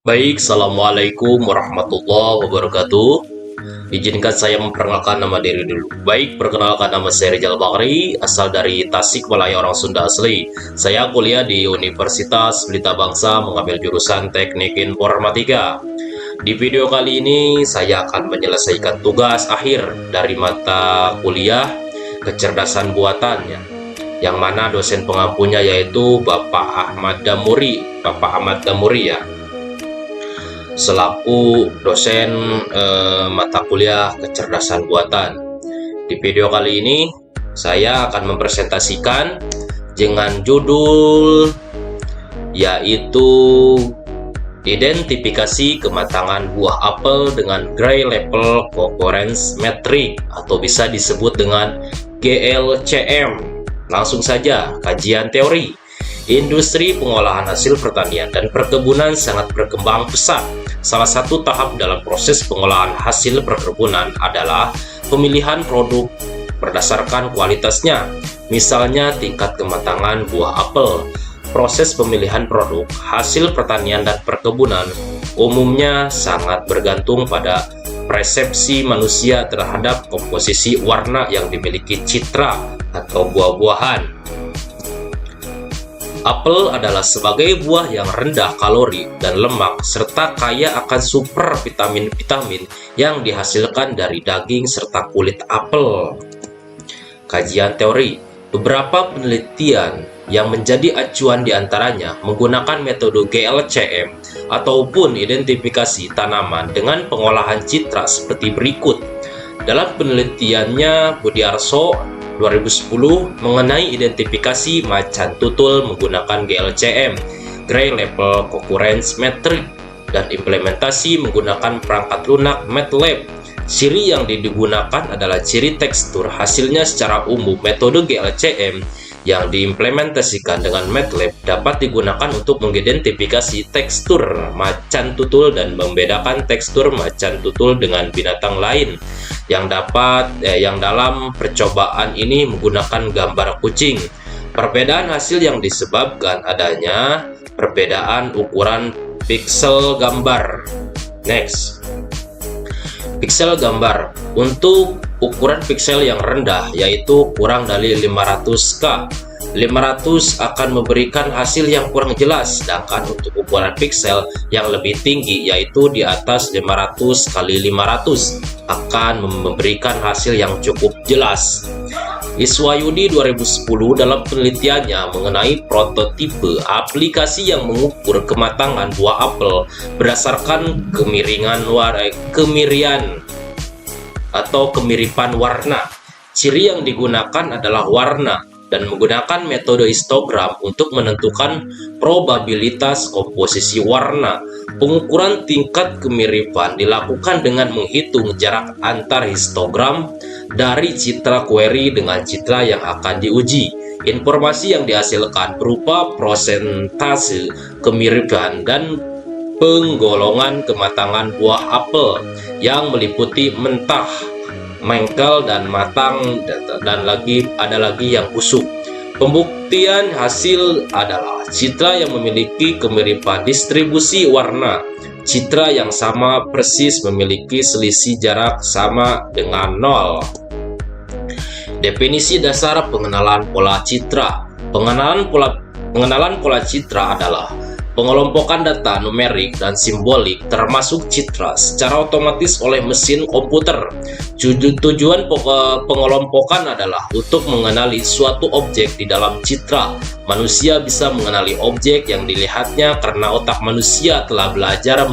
Baik, Assalamualaikum warahmatullahi wabarakatuh. Izinkan saya memperkenalkan nama diri dulu. Baik, perkenalkan nama saya Rizal Bakri, asal dari Tasikmalaya, orang Sunda asli. Saya kuliah di Universitas Pelita Bangsa, mengambil jurusan Teknik Informatika. Di video kali ini, saya akan menyelesaikan tugas akhir dari mata kuliah kecerdasan buatannya, yang mana dosen pengampunya yaitu Bapak Ahmad Damuri. Ya, selaku dosen mata kuliah kecerdasan buatan. Di video kali ini saya akan mempresentasikan dengan judul yaitu identifikasi kematangan buah apel dengan Gray Level Concurrence Metric, atau bisa disebut dengan GLCM. Langsung saja, kajian teori. Industri pengolahan hasil pertanian dan perkebunan sangat berkembang pesat. Salah satu tahap dalam proses pengolahan hasil perkebunan adalah pemilihan produk berdasarkan kualitasnya. Misalnya tingkat kematangan buah apel. Proses pemilihan produk hasil pertanian dan perkebunan umumnya sangat bergantung pada persepsi manusia terhadap komposisi warna yang dimiliki citra atau buah-buahan. Apel adalah sebagai buah yang rendah kalori dan lemak serta kaya akan super vitamin-vitamin yang dihasilkan dari daging serta kulit apel. Kajian teori. Beberapa penelitian yang menjadi acuan diantaranya menggunakan metode GLCM ataupun identifikasi tanaman dengan pengolahan citra seperti berikut. Dalam penelitiannya, Budiarso 2010 mengenai identifikasi macan tutul menggunakan GLCM, Gray Level Concurrence Metric, dan implementasi menggunakan perangkat lunak MATLAB. Ciri yang digunakan adalah ciri tekstur. Hasilnya secara umum metode GLCM yang diimplementasikan dengan MATLAB dapat digunakan untuk mengidentifikasi tekstur macan tutul dan membedakan tekstur macan tutul dengan binatang lain yang dalam percobaan ini menggunakan gambar kucing. Perbedaan hasil yang disebabkan adanya perbedaan ukuran piksel gambar. Next. Piksel gambar. Untuk ukuran piksel yang rendah yaitu kurang dari 500K. 500 akan memberikan hasil yang kurang jelas, sedangkan untuk ukuran piksel yang lebih tinggi yaitu di atas 500 kali 500 akan memberikan hasil yang cukup jelas. Iswayudi 2010 dalam penelitiannya mengenai prototipe aplikasi yang mengukur kematangan buah apel berdasarkan kemiripan warna. Ciri yang digunakan adalah warna dan menggunakan metode histogram untuk menentukan probabilitas komposisi warna. Pengukuran tingkat kemiripan dilakukan dengan menghitung jarak antar histogram dari citra query dengan citra yang akan diuji. Informasi yang dihasilkan berupa prosentase kemiripan dan penggolongan kematangan buah apel yang meliputi mentah, mengkel, dan matang, dan ada lagi yang busuk. Pembuktian hasil adalah citra yang memiliki kemiripan distribusi warna. Citra yang sama persis memiliki selisih jarak sama dengan 0. Definisi dasar pengenalan pola citra. Pengenalan pola citra adalah pengelompokan data numerik dan simbolik termasuk citra secara otomatis oleh mesin komputer. Tujuan pengelompokan adalah untuk mengenali suatu objek di dalam citra. Manusia bisa mengenali objek yang dilihatnya karena otak manusia telah belajar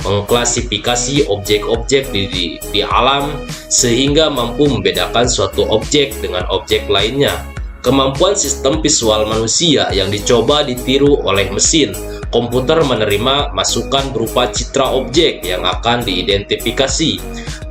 mengklasifikasi objek-objek di alam sehingga mampu membedakan suatu objek dengan objek lainnya. Kemampuan sistem visual manusia yang dicoba ditiru oleh mesin komputer menerima masukan berupa citra objek yang akan diidentifikasi,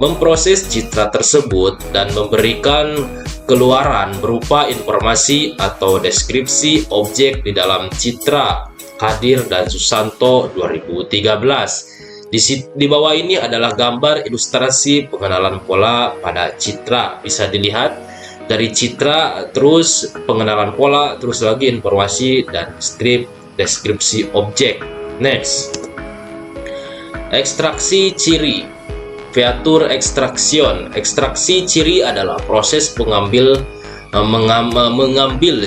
memproses citra tersebut, dan memberikan keluaran berupa informasi atau deskripsi objek di dalam citra. Kadir dan Susanto 2013. Di bawah ini adalah gambar ilustrasi pengenalan pola pada citra. Bisa dilihat dari citra, terus pengenalan pola, terus lagi informasi dan strip deskripsi objek. Next, ekstraksi ciri. Feature extraction. Ekstraksi ciri adalah proses mengambil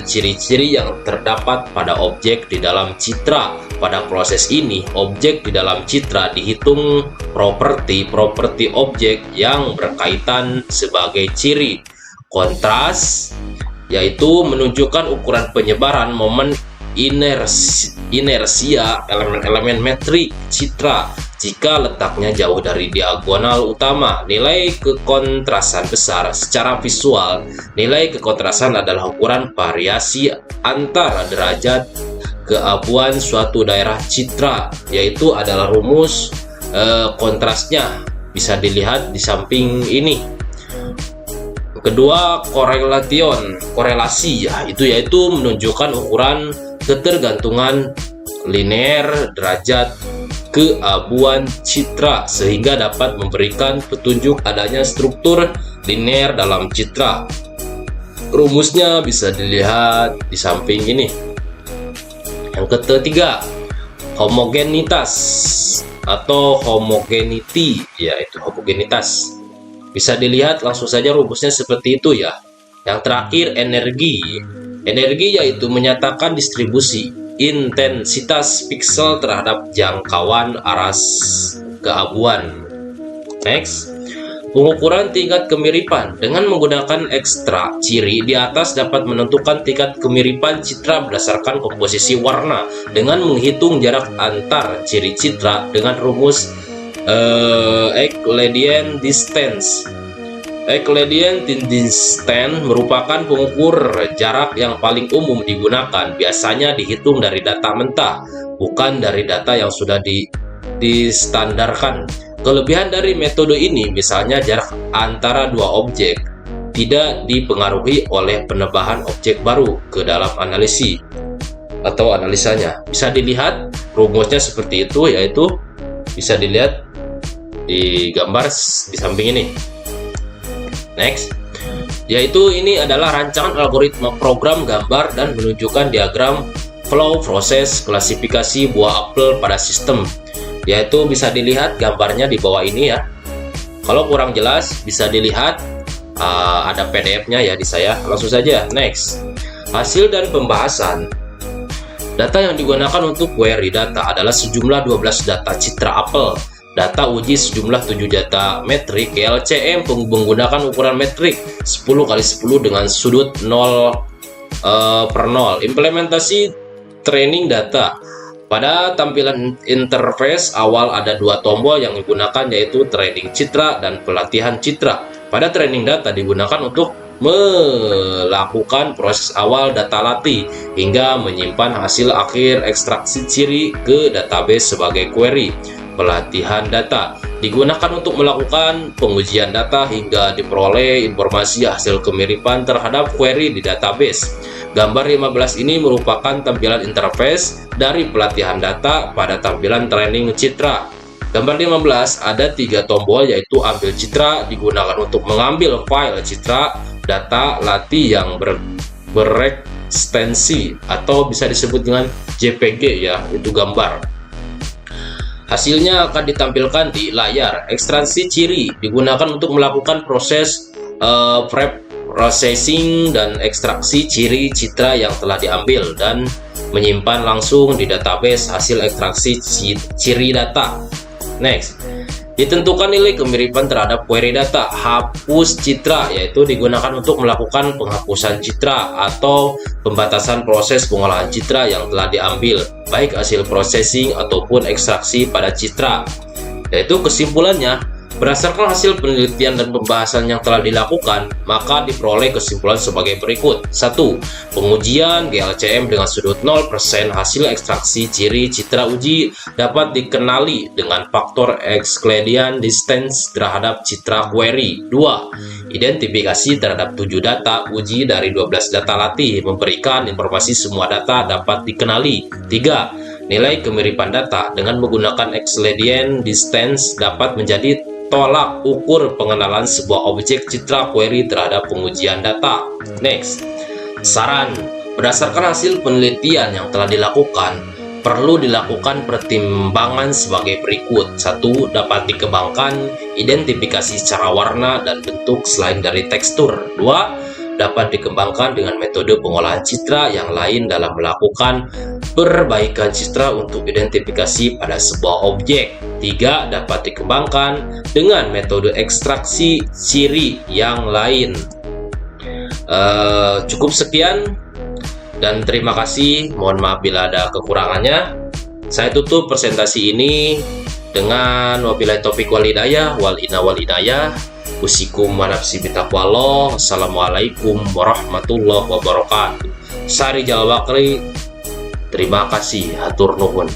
ciri-ciri yang terdapat pada objek di dalam citra. Pada proses ini, objek di dalam citra dihitung properti objek yang berkaitan sebagai ciri. Kontras yaitu menunjukkan ukuran penyebaran momen inersia elemen-elemen metrik citra jika letaknya jauh dari diagonal utama. Nilai kekontrasan besar. Secara visual, nilai kekontrasan adalah ukuran variasi antara derajat keabuan suatu daerah citra, yaitu adalah rumus kontrasnya. Bisa dilihat di samping ini. Kedua, korelasi ya, yaitu menunjukkan ukuran ketergantungan linear derajat keabuan citra sehingga dapat memberikan petunjuk adanya struktur linear dalam citra. Rumusnya bisa dilihat di samping ini. Yang ketiga, homogenitas atau homogeneity, yaitu homogenitas. Bisa dilihat langsung saja rumusnya seperti itu ya. Yang terakhir, energi. Energi yaitu menyatakan distribusi intensitas piksel terhadap jangkauan aras keabuan. Next, pengukuran tingkat kemiripan. Dengan menggunakan ekstrak ciri di atas dapat menentukan tingkat kemiripan citra berdasarkan komposisi warna dengan menghitung jarak antar ciri citra dengan rumus Euclidean distance. Euclidean distance merupakan pengukur jarak yang paling umum digunakan. Biasanya dihitung dari data mentah, bukan dari data yang sudah distandarkan. Kelebihan dari metode ini, misalnya jarak antara dua objek, tidak dipengaruhi oleh penambahan objek baru ke dalam analisis atau analisanya. Bisa dilihat rumusnya seperti itu, yaitu bisa dilihat di gambar di samping ini. Next, yaitu ini adalah rancangan algoritma program gambar dan menunjukkan diagram flow proses klasifikasi buah apel pada sistem, yaitu bisa dilihat gambarnya di bawah ini ya. Kalau kurang jelas bisa dilihat ada PDF-nya ya di saya. Langsung saja. Next, hasil dan pembahasan. Data yang digunakan untuk query data adalah sejumlah 12 data citra apel. Data uji sejumlah 7 data metrik GLCM menggunakan ukuran metrik 10x10 dengan sudut 0/0. Implementasi training data. Pada tampilan interface awal ada dua tombol yang digunakan, yaitu training citra dan pelatihan citra. Pada training data digunakan untuk melakukan proses awal data latih hingga menyimpan hasil akhir ekstraksi ciri ke database sebagai query. Pelatihan data digunakan untuk melakukan pengujian data hingga diperoleh informasi hasil kemiripan terhadap query di database. Gambar 15 ini merupakan tampilan interface dari pelatihan data pada tampilan training citra. Gambar 15 ada 3 tombol, yaitu ambil citra digunakan untuk mengambil file citra data latih yang berekstensi atau bisa disebut dengan JPG ya, itu gambar. Hasilnya akan ditampilkan di layar. Ekstraksi ciri digunakan untuk melakukan proses processing dan ekstraksi ciri citra yang telah diambil dan menyimpan langsung di database hasil ekstraksi ciri data. Next, ditentukan nilai kemiripan terhadap query data. Hapus citra yaitu digunakan untuk melakukan penghapusan citra atau pembatasan proses pengolahan citra yang telah diambil, baik hasil processing ataupun ekstraksi pada citra. Yaitu kesimpulannya, berdasarkan hasil penelitian dan pembahasan yang telah dilakukan, maka diperoleh kesimpulan sebagai berikut. 1. Pengujian GLCM dengan sudut 0% hasil ekstraksi ciri citra uji dapat dikenali dengan faktor Euclidean distance terhadap citra query. 2. Identifikasi terhadap 7 data uji dari 12 data latih memberikan informasi semua data dapat dikenali. 3. Nilai kemiripan data dengan menggunakan Euclidean distance dapat menjadi tolak ukur pengenalan sebuah objek citra query terhadap pengujian data. Next, saran. Berdasarkan hasil penelitian yang telah dilakukan, perlu dilakukan pertimbangan sebagai berikut. 1. Dapat dikembangkan identifikasi secara warna dan bentuk selain dari tekstur. 2. Dapat dikembangkan dengan metode pengolahan citra yang lain dalam melakukan perbaikan citra untuk identifikasi pada sebuah objek. 3. Dapat dikembangkan dengan metode ekstraksi ciri yang lain. Cukup sekian dan terima kasih. Mohon maaf bila ada kekurangannya. Saya tutup presentasi ini dengan wabillahi taufiq wal hidayah wal inayah. Usikum wa nafsi bitaqwallah. Assalamualaikum warahmatullahi wabarakatuh. Sari Jawa Bakri. Terima kasih. Hatur nuhun.